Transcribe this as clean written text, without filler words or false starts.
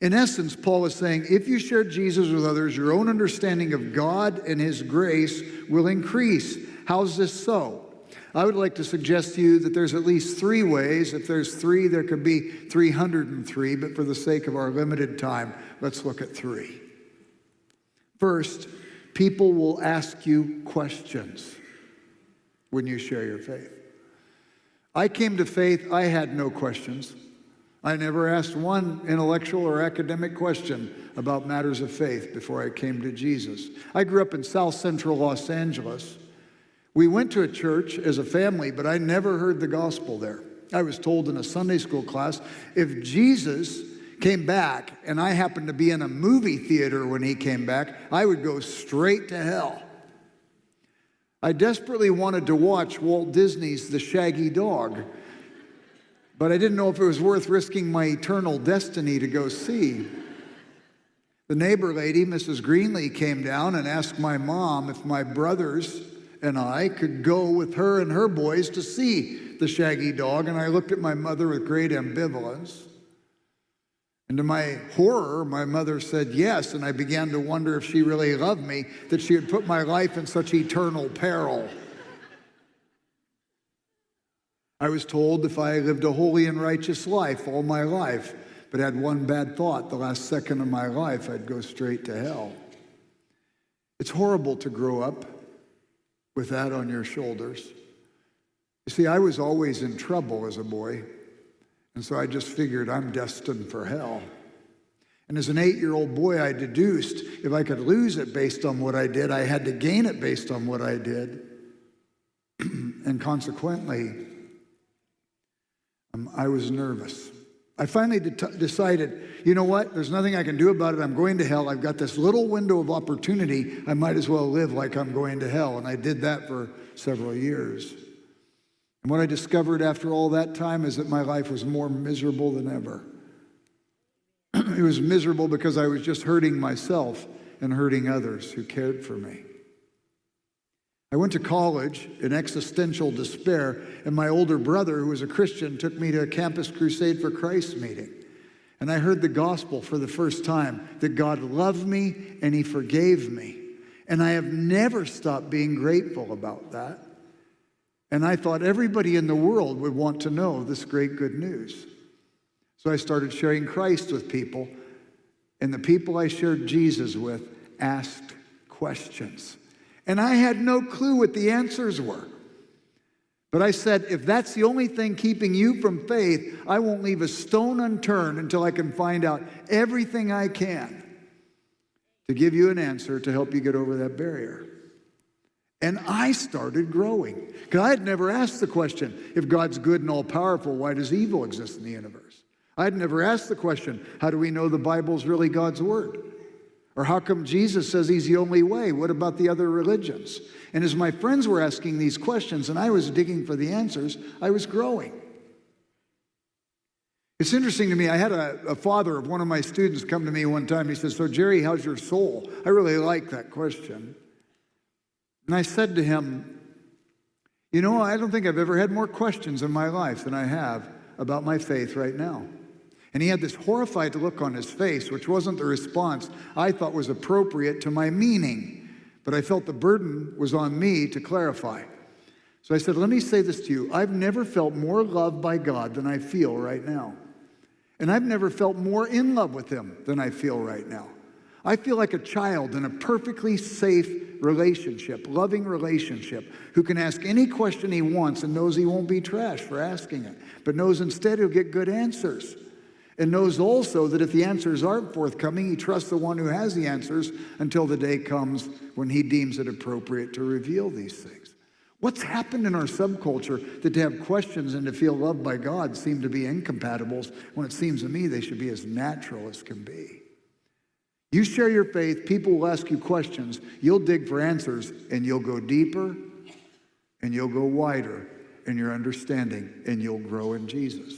In essence, Paul is saying, if you share Jesus with others, your own understanding of God and his grace will increase. How's this so? I would like to suggest to you that there's at least 3 ways. If there's 3, there could be 303, but for the sake of our limited time, let's look at 3. First, people will ask you questions when you share your faith. I came to faith, I had no questions. I never asked one intellectual or academic question about matters of faith before I came to Jesus. I grew up in South Central Los Angeles. We went to a church as a family, but I never heard the gospel there. I was told in a Sunday school class, if Jesus came back and I happened to be in a movie theater when he came back, I would go straight to hell. I desperately wanted to watch Walt Disney's The Shaggy Dog, but I didn't know if it was worth risking my eternal destiny to go see. The neighbor lady, Mrs. Greenlee, came down and asked my mom if my brothers and I could go with her and her boys to see The Shaggy Dog, and I looked at my mother with great ambivalence. And to my horror, my mother said yes, and I began to wonder if she really loved me, that she had put my life in such eternal peril. I was told if I lived a holy and righteous life all my life, but had one bad thought the last second of my life, I'd go straight to hell. It's horrible to grow up with that on your shoulders. You see, I was always in trouble as a boy, and so I just figured I'm destined for hell. And as an 8-year-old boy, I deduced if I could lose it based on what I did, I had to gain it based on what I did. And consequently, I was nervous. I finally decided, you know what? There's nothing I can do about it. I'm going to hell. I've got this little window of opportunity. I might as well live like I'm going to hell. And I did that for several years. And what I discovered after all that time is that my life was more miserable than ever. It was miserable because I was just hurting myself and hurting others who cared for me. I went to college in existential despair, and my older brother, who was a Christian, took me to a Campus Crusade for Christ meeting. And I heard the gospel for the first time, that God loved me and he forgave me. And I have never stopped being grateful about that. And I thought everybody in the world would want to know this great good news. So I started sharing Christ with people, and the people I shared Jesus with asked questions. And I had no clue what the answers were. But I said, if that's the only thing keeping you from faith, I won't leave a stone unturned until I can find out everything I can to give you an answer to help you get over that barrier. And I started growing. Because I had never asked the question, if God's good and all-powerful, why does evil exist in the universe? I had never asked the question, how do we know the Bible's really God's word? Or how come Jesus says he's the only way? What about the other religions? And as my friends were asking these questions and I was digging for the answers, I was growing. It's interesting to me, I had a father of one of my students come to me one time. He says, so Jerry, how's your soul? I really like that question. And I said to him, you know, I don't think I've ever had more questions in my life than I have about my faith right now. And he had this horrified look on his face, which wasn't the response I thought was appropriate to my meaning. But I felt the burden was on me to clarify. So I said, let me say this to you. I've never felt more loved by God than I feel right now. And I've never felt more in love with him than I feel right now. I feel like a child in a perfectly safe relationship, loving relationship, who can ask any question he wants and knows he won't be trashed for asking it, but knows instead he'll get good answers. And knows also that if the answers aren't forthcoming, he trusts the one who has the answers until the day comes when he deems it appropriate to reveal these things. What's happened in our subculture that to have questions and to feel loved by God seem to be incompatibles when it seems to me they should be as natural as can be? You share your faith, people will ask you questions, you'll dig for answers, and you'll go deeper, and you'll go wider in your understanding, and you'll grow in Jesus.